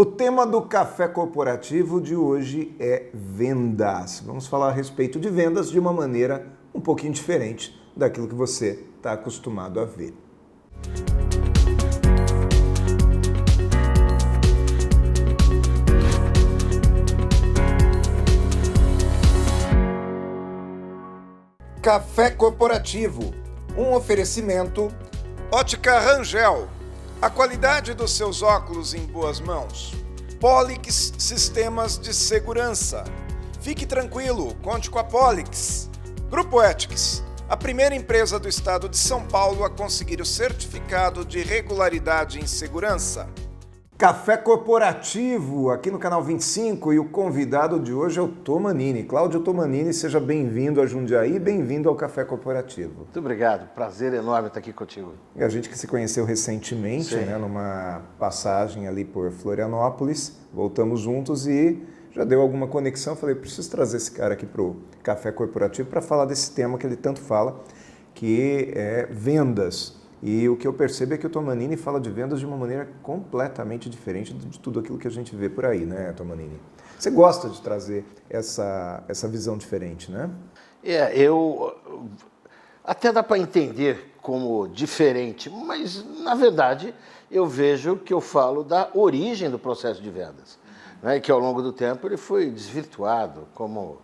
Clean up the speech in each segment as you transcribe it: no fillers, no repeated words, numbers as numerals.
O tema do Café Corporativo de hoje é vendas. Vamos falar a respeito de vendas de uma maneira um pouquinho diferente daquilo que você está acostumado a ver. Café Corporativo, um oferecimento Ótica Rangel. A qualidade dos seus óculos em boas mãos. Polix Sistemas de Segurança. Fique tranquilo, conte com a Polix. Grupo Ethics, a primeira empresa do estado de São Paulo a conseguir o certificado de regularidade em segurança. Café Corporativo, aqui no canal 25, e o convidado de hoje é o Tomanini. Cláudio Tomanini, seja bem-vindo a Jundiaí, bem-vindo ao Café Corporativo. Muito obrigado, prazer enorme estar aqui contigo. E a gente que se conheceu recentemente, né, numa passagem ali por Florianópolis, voltamos juntos e já deu alguma conexão. Eu falei, preciso trazer esse cara aqui para o Café Corporativo para falar desse tema que ele tanto fala, que é vendas. E o que eu percebo é que o Tomanini fala de vendas de uma maneira completamente diferente de tudo aquilo que a gente vê por aí, né, Tomanini? Você gosta de trazer essa visão diferente, né? Até dá para entender como diferente, mas, na verdade, eu vejo que eu falo da origem do processo de vendas, né, que ao longo do tempo ele foi desvirtuado como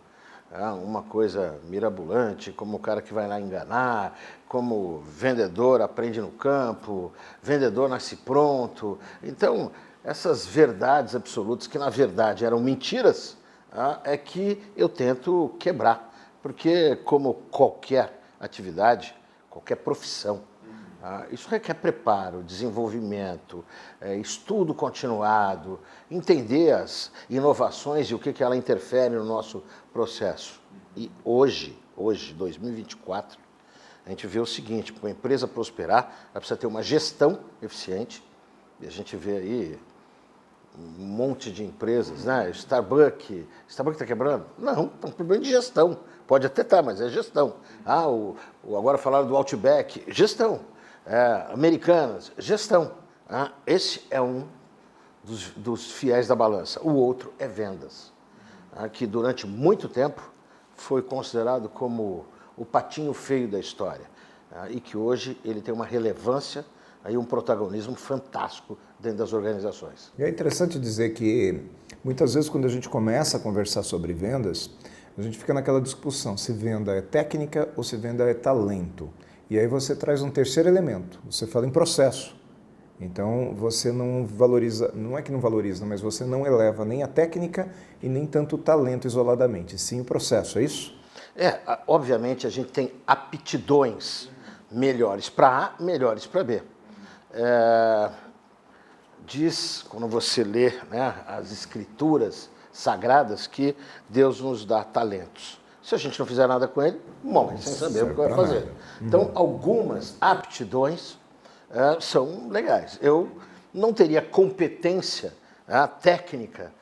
uma coisa mirabolante, como o cara que vai lá enganar, como vendedor aprende no campo, vendedor nasce pronto. Então, essas verdades absolutas, que na verdade eram mentiras, é que eu tento quebrar. Porque, como qualquer atividade, qualquer profissão, isso requer preparo, desenvolvimento, estudo continuado, entender as inovações e o que ela interfere no nosso processo. E hoje, 2024, a gente vê o seguinte: para uma empresa prosperar, ela precisa ter uma gestão eficiente, e a gente vê aí um monte de empresas, né? Starbucks está quebrando? Não, é um problema de gestão. Pode até estar, mas é gestão. Agora falaram do Outback, gestão. Americanas, gestão. Esse é um dos fiéis da balança. O outro é vendas, que durante muito tempo foi considerado como o patinho feio da história, e que hoje ele tem uma relevância e um protagonismo fantástico dentro das organizações. E é interessante dizer que muitas vezes quando a gente começa a conversar sobre vendas, a gente fica naquela discussão se venda é técnica ou se venda é talento. E aí você traz um terceiro elemento, você fala em processo. Então você não valoriza, não é que não valoriza, mas você não eleva nem a técnica e nem tanto o talento isoladamente, sim o processo, é isso? Obviamente a gente tem aptidões melhores para A, melhores para B. Diz, quando você lê, né, as escrituras sagradas, que Deus nos dá talentos. Se a gente não fizer nada com ele, bom, sem saber o que vai fazer. Então, algumas aptidões são legais. Eu não teria competência técnica,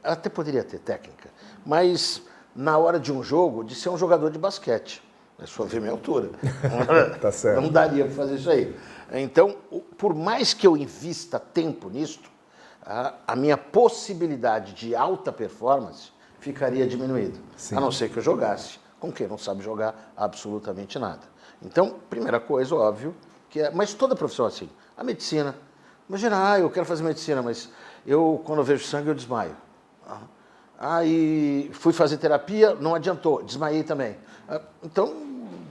até poderia ter técnica, mas na hora de um jogo, de ser um jogador de basquete. É só ver minha altura. Tá certo. Não daria para fazer isso aí. Então, por mais que eu invista tempo nisto, a minha possibilidade de alta performance ficaria diminuída. Sim. A não ser que eu jogasse com quem não sabe jogar absolutamente nada. Então, primeira coisa, óbvio, mas toda profissão é assim. A medicina, imagina, eu quero fazer medicina, mas quando eu vejo sangue, eu desmaio. E fui fazer terapia, não adiantou, desmaiei também. Então,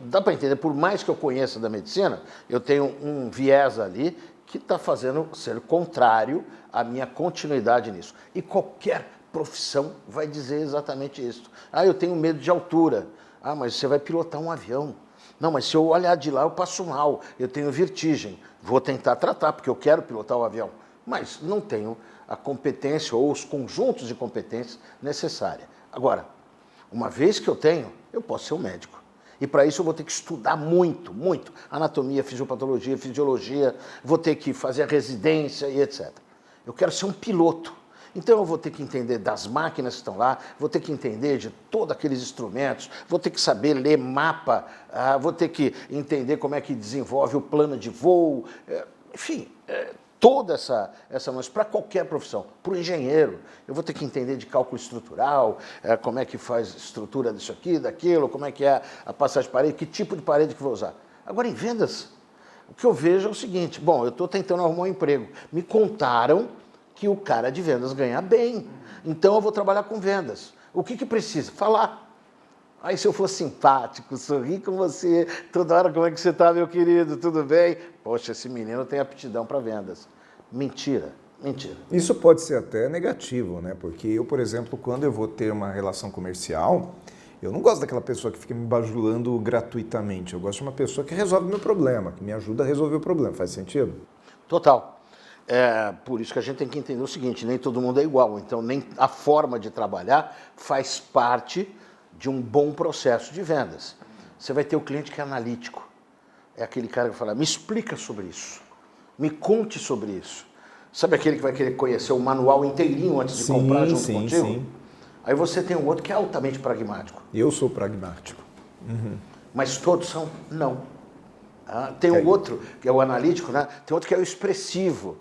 dá para entender, por mais que eu conheça da medicina, eu tenho um viés ali que está fazendo ser contrário à minha continuidade nisso. E qualquer profissão vai dizer exatamente isso. Eu tenho medo de altura. Mas você vai pilotar um avião. Não, mas se eu olhar de lá, eu passo mal, eu tenho vertigem. Vou tentar tratar, porque eu quero pilotar o avião. Mas não tenho a competência ou os conjuntos de competências necessárias. Agora, uma vez que eu tenho, eu posso ser um médico. E para isso eu vou ter que estudar muito, muito. Anatomia, fisiopatologia, fisiologia, vou ter que fazer a residência e etc. Eu quero ser um piloto. Então eu vou ter que entender das máquinas que estão lá, vou ter que entender de todos aqueles instrumentos, vou ter que saber ler mapa, vou ter que entender como é que desenvolve o plano de voo, enfim, toda essa mas para qualquer profissão. Para o engenheiro, eu vou ter que entender de cálculo estrutural, como é que faz estrutura disso aqui, daquilo, como é que é a passagem de parede, que tipo de parede que vou usar. Agora, em vendas, o que eu vejo é o seguinte, bom, eu estou tentando arrumar um emprego. Me contaram que o cara de vendas ganha bem, então eu vou trabalhar com vendas. O que precisa? Falar. Aí se eu for simpático, sorrir com você, toda hora, como é que você está, meu querido, tudo bem? Poxa, esse menino tem aptidão para vendas. Mentira, mentira. Isso pode ser até negativo, né? Porque eu, por exemplo, quando eu vou ter uma relação comercial, eu não gosto daquela pessoa que fica me bajulando gratuitamente. Eu gosto de uma pessoa que resolve o meu problema, que me ajuda a resolver o problema. Faz sentido? Total. Por isso que a gente tem que entender o seguinte, nem todo mundo é igual, então nem a forma de trabalhar faz parte de um bom processo de vendas. Você vai ter o cliente que é analítico, é aquele cara que vai falar, me explica sobre isso, me conte sobre isso. Sabe aquele que vai querer conhecer o manual inteirinho antes de comprar junto contigo? Sim. Aí você tem um outro que é altamente pragmático. Eu sou pragmático. Uhum. Mas todos são não. Tem um outro, que é o analítico, né? Tem outro que é o expressivo.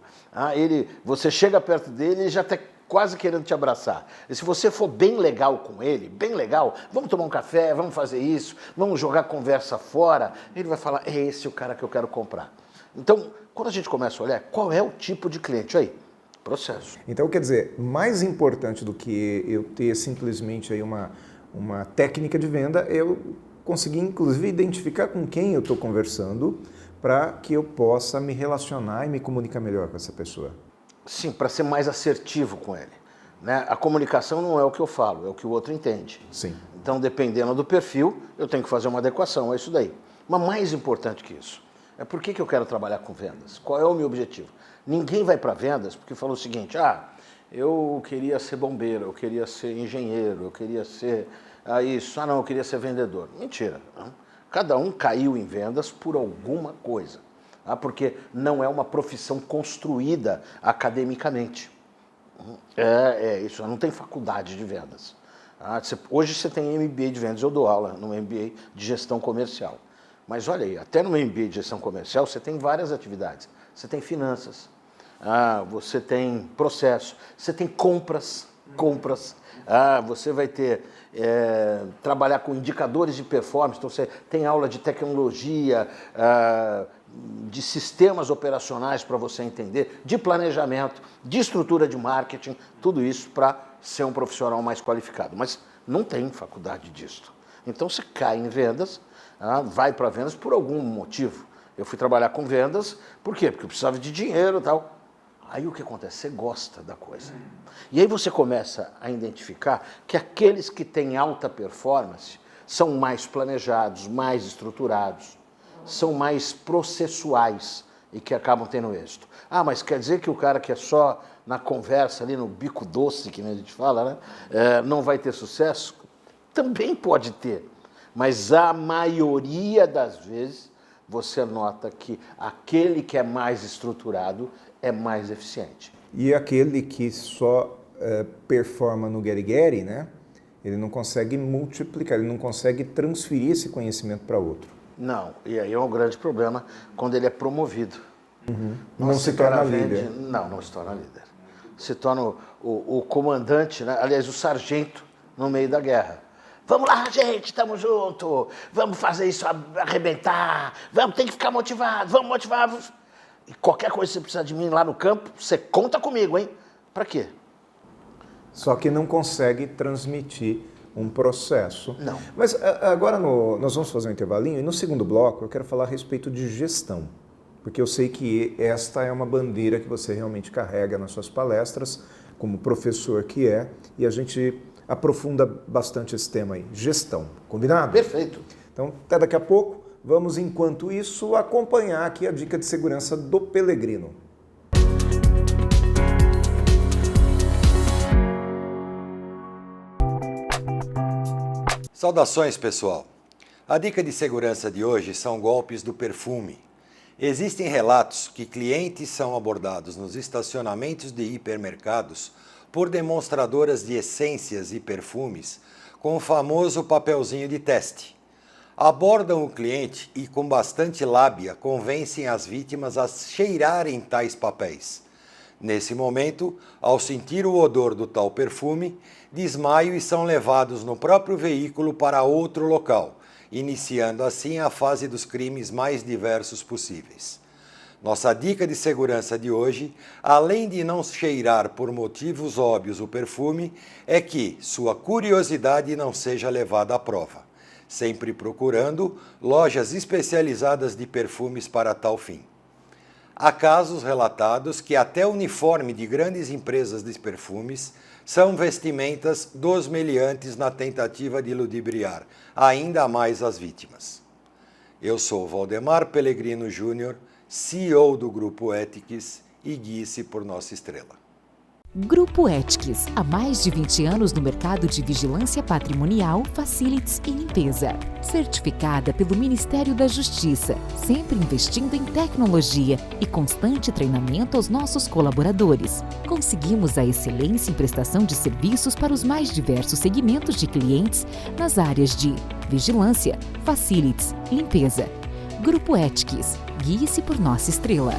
Você chega perto dele e já está quase querendo te abraçar. E se você for bem legal com ele, bem legal, vamos tomar um café, vamos fazer isso, vamos jogar conversa fora, ele vai falar, é esse o cara que eu quero comprar. Então, quando a gente começa a olhar, qual é o tipo de cliente aí? Processo. Então, quer dizer, mais importante do que eu ter simplesmente aí uma técnica de venda, eu conseguir, inclusive, identificar com quem eu estou conversando para que eu possa me relacionar e me comunicar melhor com essa pessoa. Sim, para ser mais assertivo com ele. Né? A comunicação não é o que eu falo, é o que o outro entende. Sim. Então, dependendo do perfil, eu tenho que fazer uma adequação, é isso daí. Mas mais importante que isso, é por que eu quero trabalhar com vendas? Qual é o meu objetivo? Ninguém vai para vendas porque falou o seguinte, eu queria ser bombeiro, eu queria ser engenheiro, eu queria ser isso, não, eu queria ser vendedor. Mentira. Não? Cada um caiu em vendas por alguma coisa. Porque não é uma profissão construída academicamente. Isso, não tem faculdade de vendas. Hoje você tem MBA de vendas, eu dou aula no MBA de gestão comercial. Mas olha aí, até no MBA de gestão comercial você tem várias atividades. Você tem finanças, você tem processo, você tem compras. Você vai ter trabalhar com indicadores de performance, então você tem aula de tecnologia, de sistemas operacionais para você entender, de planejamento, de estrutura de marketing, tudo isso para ser um profissional mais qualificado. Mas não tem faculdade disso. Então você cai em vendas, vai para vendas por algum motivo. Eu fui trabalhar com vendas, por quê? Porque eu precisava de dinheiro e tal. Aí o que acontece? Você gosta da coisa. E aí você começa a identificar que aqueles que têm alta performance são mais planejados, mais estruturados, são mais processuais e que acabam tendo êxito. Mas quer dizer que o cara que é só na conversa ali, no bico doce, que a gente fala, né, não vai ter sucesso? Também pode ter, mas a maioria das vezes você nota que aquele que é mais estruturado é mais eficiente. E aquele que só performa no get-get, né? Ele não consegue multiplicar, ele não consegue transferir esse conhecimento para outro. Não, e aí é um grande problema quando ele é promovido. Uhum. Não se torna líder. Não se torna líder. Se torna o comandante, né? Aliás, o sargento no meio da guerra. Vamos lá, gente, estamos juntos, vamos fazer isso arrebentar, tem que ficar motivado, vamos motivar. E qualquer coisa que você precisar de mim lá no campo, você conta comigo, hein? Para quê? Só que não consegue transmitir um processo. Não. Mas agora nós vamos fazer um intervalinho e no segundo bloco eu quero falar a respeito de gestão. Porque eu sei que esta é uma bandeira que você realmente carrega nas suas palestras, como professor que é, e a gente aprofunda bastante esse tema aí, gestão. Combinado? Perfeito. Então, até daqui a pouco. Vamos, enquanto isso, acompanhar aqui a dica de segurança do Pelegrino. Saudações, pessoal! A dica de segurança de hoje são golpes do perfume. Existem relatos que clientes são abordados nos estacionamentos de hipermercados por demonstradoras de essências e perfumes com o famoso papelzinho de teste. Abordam o cliente e, com bastante lábia, convencem as vítimas a cheirarem tais papéis. Nesse momento, ao sentir o odor do tal perfume, desmaiam e são levados no próprio veículo para outro local, iniciando assim a fase dos crimes mais diversos possíveis. Nossa dica de segurança de hoje, além de não cheirar por motivos óbvios o perfume, é que sua curiosidade não seja levada à prova, sempre procurando lojas especializadas de perfumes para tal fim. Há casos relatados que até o uniforme de grandes empresas de perfumes são vestimentas dos meliantes na tentativa de ludibriar ainda mais as vítimas. Eu sou Valdemar Pellegrino Júnior, CEO do Grupo Ethics, e guie-se por nossa estrela. Grupo Ethics, há mais de 20 anos no mercado de vigilância patrimonial, facilities e limpeza. Certificada pelo Ministério da Justiça, sempre investindo em tecnologia e constante treinamento aos nossos colaboradores. Conseguimos a excelência em prestação de serviços para os mais diversos segmentos de clientes nas áreas de vigilância, facilities, limpeza. Grupo Ethics, guie-se por nossa estrela.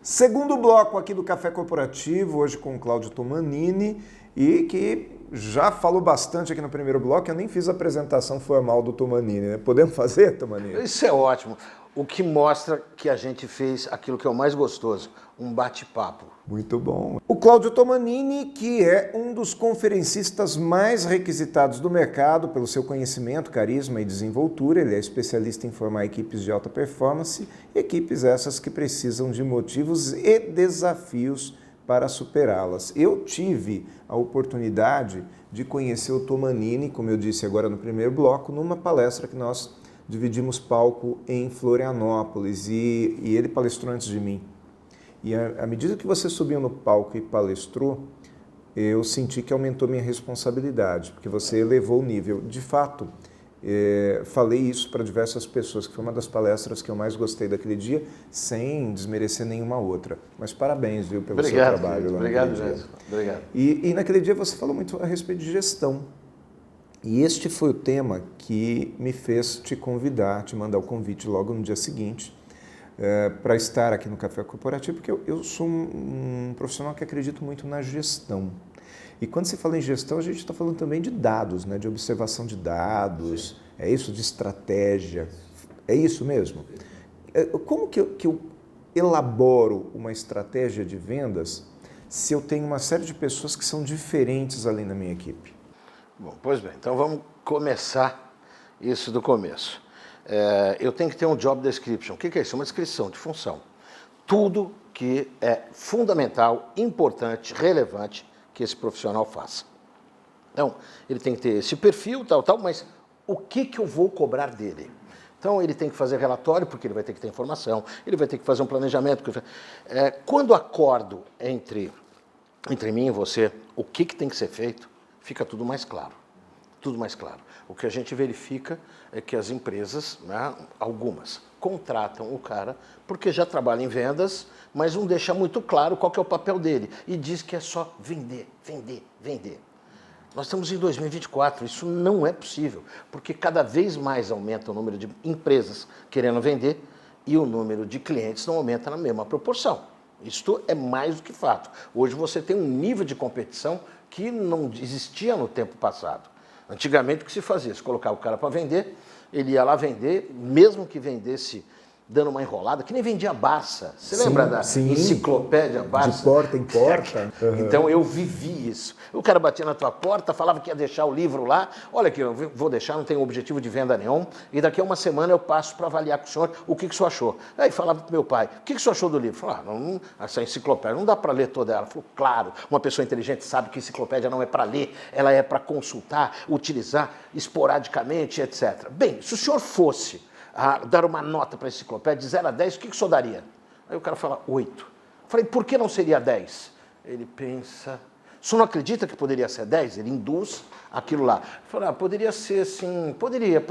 Segundo bloco aqui do Café Corporativo, hoje com o Cláudio Tomanini, e que já falou bastante aqui no primeiro bloco. Eu nem fiz a apresentação formal do Tomanini, né? Podemos fazer, Tomanini? Isso é ótimo. O que mostra que a gente fez aquilo que é o mais gostoso, um bate-papo. Muito bom. O Cláudio Tomanini, que é um dos conferencistas mais requisitados do mercado pelo seu conhecimento, carisma e desenvoltura. Ele é especialista em formar equipes de alta performance, equipes essas que precisam de motivos e desafios para superá-las. Eu tive a oportunidade de conhecer o Tomanini, como eu disse agora no primeiro bloco, numa palestra que nós dividimos palco em Florianópolis, e ele palestrou antes de mim. E à medida que você subiu no palco e palestrou, eu senti que aumentou minha responsabilidade, porque você elevou o nível. De fato, falei isso para diversas pessoas, que foi uma das palestras que eu mais gostei daquele dia, sem desmerecer nenhuma outra. Mas parabéns, viu, pelo seu trabalho. Obrigado, Jéssica. Obrigado. E naquele dia você falou muito a respeito de gestão. E este foi o tema que me fez te convidar, te mandar o convite logo no dia seguinte, para estar aqui no Café Corporativo, porque eu sou um profissional que acredito muito na gestão. E quando se fala em gestão, a gente está falando também de dados, né? De observação de dados, sim. É isso, de estratégia. É isso mesmo? Como que eu elaboro uma estratégia de vendas se eu tenho uma série de pessoas que são diferentes ali na minha equipe? Bom, pois bem, então vamos começar isso do começo. Eu tenho que ter um job description. O que é isso? Uma descrição de função. Tudo que é fundamental, importante, relevante que esse profissional faça. Então, ele tem que ter esse perfil, tal, mas o que eu vou cobrar dele? Então, ele tem que fazer relatório, porque ele vai ter que ter informação, ele vai ter que fazer um planejamento. Quando acordo entre mim e você, o que tem que ser feito, fica tudo mais claro. Tudo mais claro. O que a gente verifica é que as empresas, né, algumas, contratam o cara porque já trabalha em vendas, mas não deixa muito claro qual que é o papel dele e diz que é só vender, vender, vender. Nós estamos em 2024, isso não é possível, porque cada vez mais aumenta o número de empresas querendo vender e o número de clientes não aumenta na mesma proporção. Isto é mais do que fato. Hoje você tem um nível de competição que não existia no tempo passado. Antigamente o que se fazia? Se colocava o cara para vender, ele ia lá vender, mesmo que vendesse dando uma enrolada, que nem vendia Barça. Você lembra da enciclopédia Barça? De porta em porta. Uhum. Então eu vivi isso. O cara batia na tua porta, falava que ia deixar o livro lá. Olha aqui, eu vou deixar, não tenho objetivo de venda nenhum. E daqui a uma semana eu passo para avaliar com o senhor o que o senhor achou. Aí falava para o meu pai, o que o senhor achou do livro? Falava, essa enciclopédia não dá para ler toda ela. Falou, claro, uma pessoa inteligente sabe que enciclopédia não é para ler, ela é para consultar, utilizar esporadicamente, etc. Bem, se o senhor fosse dar uma nota para a enciclopédia de 0 a 10, o que o senhor daria? Aí o cara fala, 8. Falei, por que não seria 10? Ele pensa, o senhor não acredita que poderia ser 10? Ele induz aquilo lá. Falei, poderia ser sim, poderia.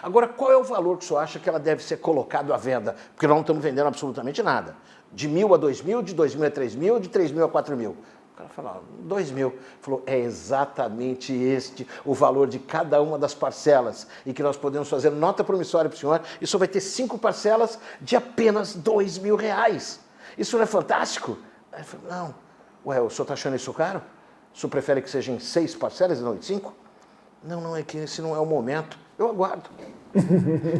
Agora, qual é o valor que o senhor acha que ela deve ser colocado à venda? Porque nós não estamos vendendo absolutamente nada. De 1.000 a 2.000, de 2.000 a 3.000, de 3.000 a 4.000. O cara falou, 2.000. Falou, é exatamente este o valor de cada uma das parcelas e que nós podemos fazer nota promissória para o senhor. Isso vai ter 5 parcelas de apenas R$2.000. Isso não é fantástico? Aí eu falei, não. Ué, o senhor está achando isso caro? O senhor prefere que sejam em 6 parcelas e não em 5? Não, é que esse não é o momento. Eu aguardo.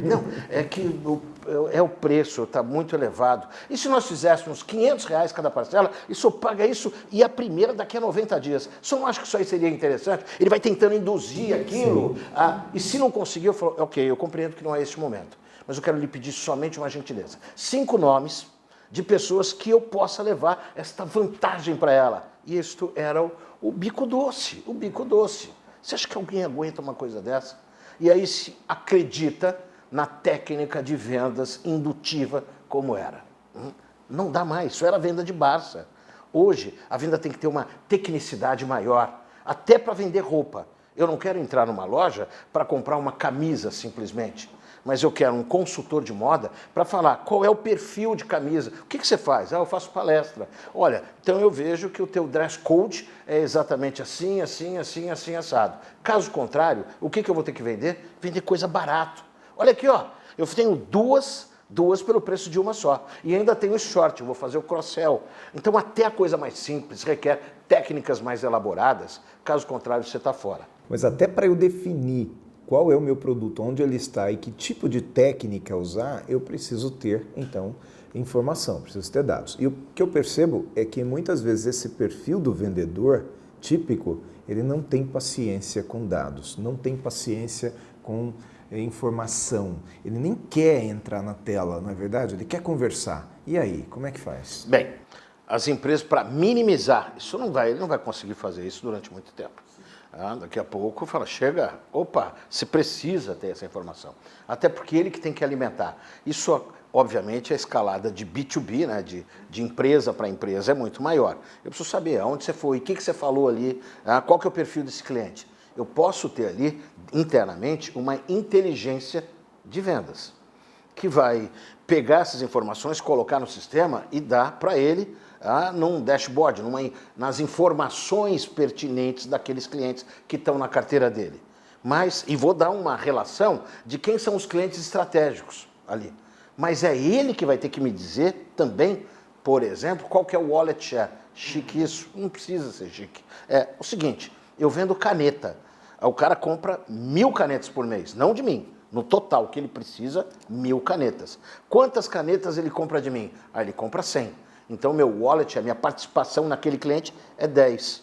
Não, é que o preço está muito elevado. E se nós fizéssemos R$500 cada parcela, e o senhor paga isso e a primeira daqui a 90 dias? O senhor não acha que isso aí seria interessante? Ele vai tentando induzir aquilo. E se não conseguir, eu falo, ok, eu compreendo que não é esse momento, mas eu quero lhe pedir somente uma gentileza. 5 nomes de pessoas que eu possa levar esta vantagem para ela. E isto era o bico doce, o bico doce. Você acha que alguém aguenta uma coisa dessa? E aí se acredita na técnica de vendas indutiva como era. Não dá mais, isso era venda de Barça. Hoje, a venda tem que ter uma tecnicidade maior, até para vender roupa. Eu não quero entrar numa loja para comprar uma camisa simplesmente, mas eu quero um consultor de moda para falar qual é o perfil de camisa. O que você faz? Eu faço palestra. Olha, então eu vejo que o teu dress code é exatamente assim, assim, assim, assim, assado. Caso contrário, o que eu vou ter que vender? Vender coisa barato. Olha aqui, ó, eu tenho duas pelo preço de uma só. E ainda tenho o short, eu vou fazer o cross-sell. Então até a coisa mais simples requer técnicas mais elaboradas. Caso contrário, você está fora. Mas até para eu definir qual é o meu produto, onde ele está e que tipo de técnica usar, eu preciso ter, então, informação, preciso ter dados. E o que eu percebo é que muitas vezes esse perfil do vendedor típico, ele não tem paciência com dados, não tem paciência com informação. Ele nem quer entrar na tela, não é verdade? Ele quer conversar. E aí, como é que faz? Bem, as empresas, para minimizar, ele não vai conseguir fazer isso durante muito tempo. Daqui a pouco fala, chega, opa, você precisa ter essa informação. Até porque ele que tem que alimentar. Isso, obviamente, a escalada de B2B, né, de empresa para empresa, é muito maior. Eu preciso saber aonde você foi, o que você falou ali, qual que é o perfil desse cliente. Eu posso ter ali, internamente, uma inteligência de vendas, que vai pegar essas informações, colocar no sistema e dar para ele num dashboard, nas informações pertinentes daqueles clientes que estão na carteira dele. E vou dar uma relação de quem são os clientes estratégicos ali. Mas é ele que vai ter que me dizer também, por exemplo, qual que é o wallet share. Chique isso? Não precisa ser chique. É o seguinte, eu vendo caneta. O cara compra 1.000 canetas por mês, não de mim. No total que ele precisa, 1.000 canetas. Quantas canetas ele compra de mim? Ele compra 100. Então, meu wallet, a minha participação naquele cliente é 10.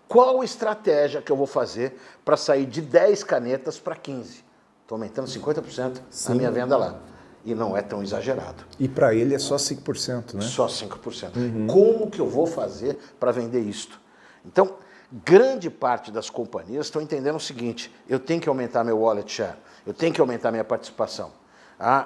Qual estratégia que eu vou fazer para sair de 10 canetas para 15? Estou aumentando 50% a minha venda lá. E não é tão exagerado. E para ele é só 5%, né? Só 5%. Como que eu vou fazer para vender isto? Então, grande parte das companhias estão entendendo o seguinte, eu tenho que aumentar meu wallet share, eu tenho que aumentar minha participação.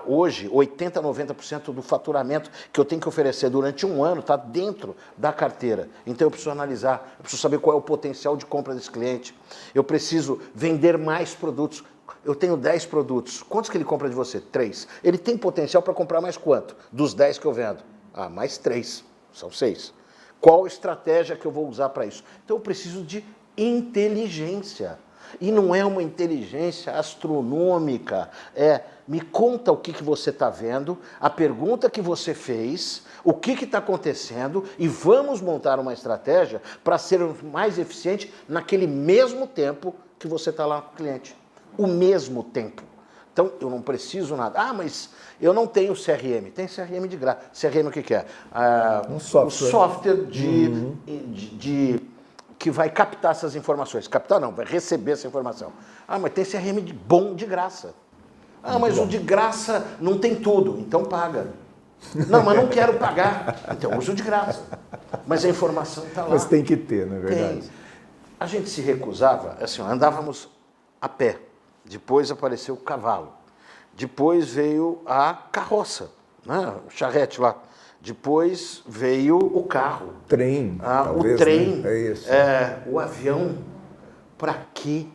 Hoje, 80% a 90% do faturamento que eu tenho que oferecer durante um ano está dentro da carteira. Então eu preciso analisar, eu preciso saber qual é o potencial de compra desse cliente. Eu preciso vender mais produtos. Eu tenho 10 produtos. Quantos que ele compra de você? 3. Ele tem potencial para comprar mais quanto? Dos 10 que eu vendo? Mais 3. São 6. Qual estratégia que eu vou usar para isso? Então eu preciso de inteligência. E não é uma inteligência astronômica, me conta o que você está vendo, a pergunta que você fez, o que está acontecendo e vamos montar uma estratégia para ser mais eficiente naquele mesmo tempo que você está lá com o cliente. O mesmo tempo. Então, eu não preciso nada. Mas eu não tenho CRM. Tem CRM de graça. CRM o que é? Um software. O software que vai captar essas informações. Captar não, vai receber essa informação. Mas tem CRM bom de graça. Mas o de graça não tem tudo, então paga. Não, mas não quero pagar, então uso de graça. Mas a informação está lá. Mas tem que ter, não é verdade? Tem. A gente se recusava, assim, andávamos a pé. Depois apareceu o cavalo. Depois veio a carroça, né? O charrete lá. Depois veio o carro. Trem, talvez, o trem, né? É isso. O avião. Para que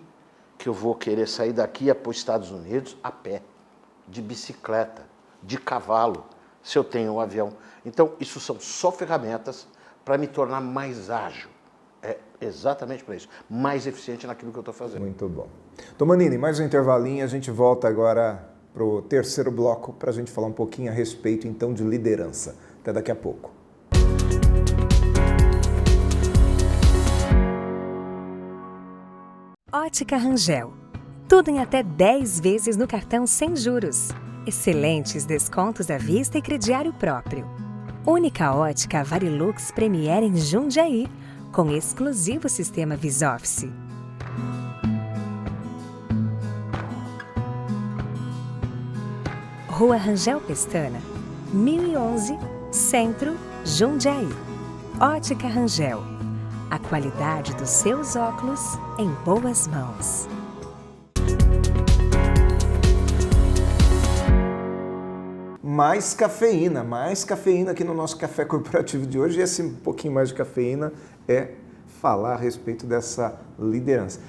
eu vou querer sair daqui para os Estados Unidos a pé, de bicicleta, de cavalo? se eu tenho um avião. Então, isso são só ferramentas para me tornar mais ágil. É exatamente para isso. Mais eficiente naquilo que eu estou fazendo. Muito bom. Tomanini, mais um intervalinho, a gente volta agora para o terceiro bloco para a gente falar um pouquinho a respeito, então, de liderança. Até daqui a pouco. Ótica Rangel. Tudo em até 10 vezes no cartão sem juros. Excelentes descontos à vista e crediário próprio. Única ótica Varilux Premier em Jundiaí, com exclusivo sistema VisOffice. Rua Rangel Pestana, 1011, Centro, Jundiaí. Ótica Rangel. A qualidade dos seus óculos em boas mãos. Mais cafeína aqui no nosso café corporativo de hoje. E esse pouquinho mais de cafeína é falar a respeito dessa liderança.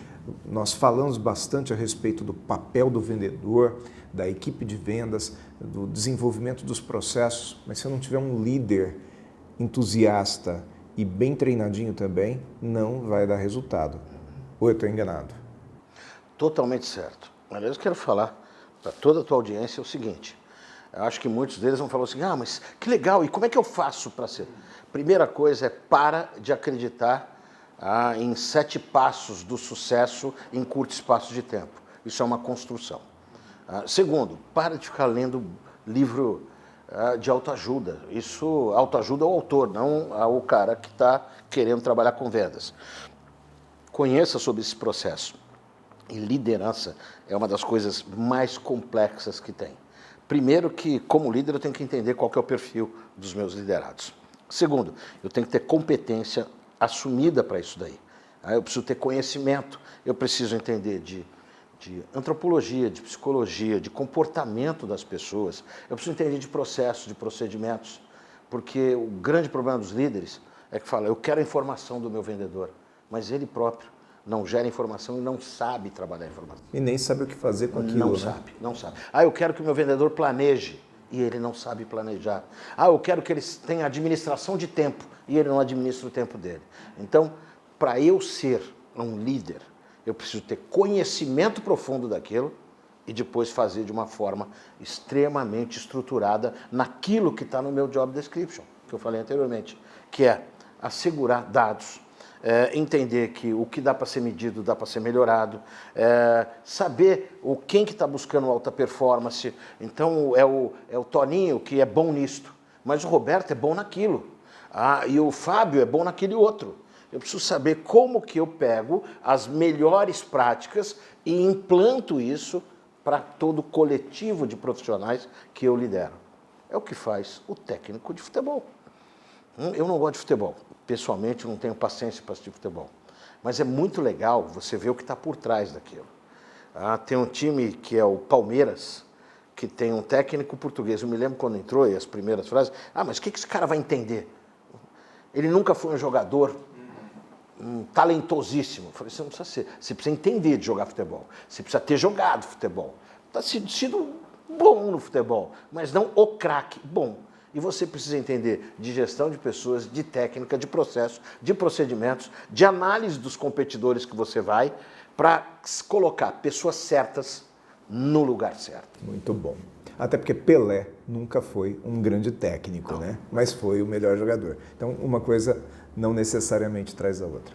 Nós falamos bastante a respeito do papel do vendedor, da equipe de vendas, do desenvolvimento dos processos, mas se eu não tiver um líder entusiasta e bem treinadinho também, não vai dar resultado. Ou eu estou enganado? Totalmente certo. Aliás, eu quero falar para toda a tua audiência o seguinte. Eu acho que muitos deles vão falar assim, mas que legal, e como é que eu faço para ser? Primeira coisa é para de acreditar em 7 passos do sucesso em curto espaço de tempo. Isso é uma construção. Segundo, para de ficar lendo livro de autoajuda. Isso, autoajuda ao autor, não ao cara que está querendo trabalhar com vendas. Conheça sobre esse processo. E liderança é uma das coisas mais complexas que tem. Primeiro que, como líder, eu tenho que entender qual que é o perfil dos meus liderados. Segundo, eu tenho que ter competência assumida para isso daí. Eu preciso ter conhecimento, eu preciso entender de antropologia, de psicologia, de comportamento das pessoas. Eu preciso entender de processos, de procedimentos, porque o grande problema dos líderes é que fala, eu quero a informação do meu vendedor, mas ele próprio não gera informação e não sabe trabalhar a informação. E nem sabe o que fazer com aquilo, Não sabe. Eu quero que o meu vendedor planeje, e ele não sabe planejar. Eu quero que ele tenha administração de tempo, e ele não administra o tempo dele. Então, para eu ser um líder, eu preciso ter conhecimento profundo daquilo e depois fazer de uma forma extremamente estruturada naquilo que está no meu job description, que eu falei anteriormente, que é assegurar dados, entender que o que dá para ser medido dá para ser melhorado, saber quem que está buscando alta performance. Então é o Toninho que é bom nisto, mas o Roberto é bom naquilo, e o Fábio é bom naquele outro. Eu preciso saber como que eu pego as melhores práticas e implanto isso para todo o coletivo de profissionais que eu lidero. É o que faz o técnico de futebol. Eu não gosto de futebol. Pessoalmente, eu não tenho paciência para assistir futebol. Mas é muito legal você ver o que está por trás daquilo. Tem um time que é o Palmeiras, que tem um técnico português. Eu me lembro quando entrou e as primeiras frases. Mas o que esse cara vai entender? Ele nunca foi um jogador talentosíssimo. Eu falei, você não precisa ser. Você precisa entender de jogar futebol. Você precisa ter jogado futebol. Sido bom no futebol, mas não o craque bom. E você precisa entender de gestão de pessoas, de técnica, de processo, de procedimentos, de análise dos competidores que você vai, para colocar pessoas certas no lugar certo. Muito bom. Até porque Pelé nunca foi um grande técnico, né? Mas foi o melhor jogador. Então, uma coisa não necessariamente traz a outra.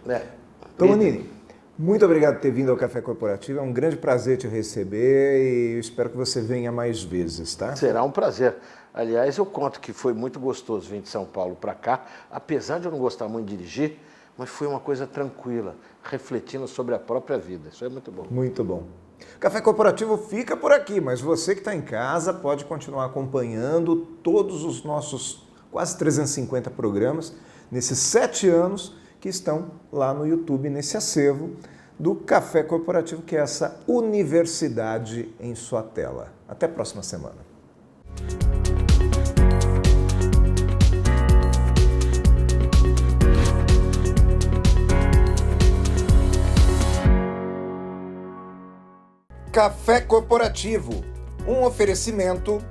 Tomanini, muito obrigado por ter vindo ao Café Corporativo. É um grande prazer te receber e eu espero que você venha mais vezes, tá? Será um prazer. Aliás, eu conto que foi muito gostoso vir de São Paulo para cá, apesar de eu não gostar muito de dirigir, mas foi uma coisa tranquila, refletindo sobre a própria vida. Isso é muito bom. Muito bom. O Café Corporativo fica por aqui, mas você que está em casa pode continuar acompanhando todos os nossos quase 350 programas nesses 7 anos que estão lá no YouTube, nesse acervo do Café Corporativo, que é essa universidade em sua tela. Até a próxima semana. Café Corporativo, um oferecimento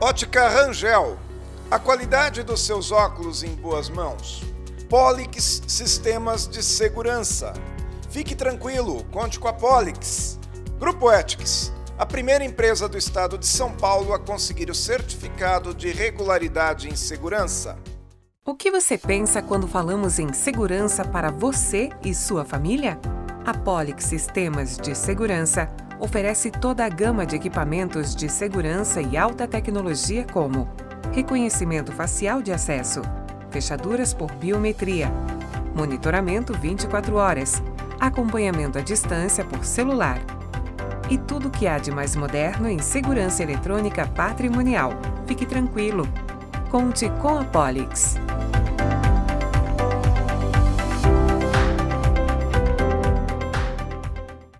Ótica Rangel, A qualidade dos seus óculos em boas mãos. Polix Sistemas de Segurança. Fique tranquilo, conte com a Polix. Grupo Ethics, a primeira empresa do estado de São Paulo a conseguir o certificado de regularidade em segurança. O que você pensa quando falamos em segurança para você e sua família? A Polix Sistemas de Segurança oferece toda a gama de equipamentos de segurança e alta tecnologia como reconhecimento facial de acesso, fechaduras por biometria, monitoramento 24 horas, acompanhamento à distância por celular e tudo o que há de mais moderno em segurança eletrônica patrimonial. Fique tranquilo. Conte com a Polix.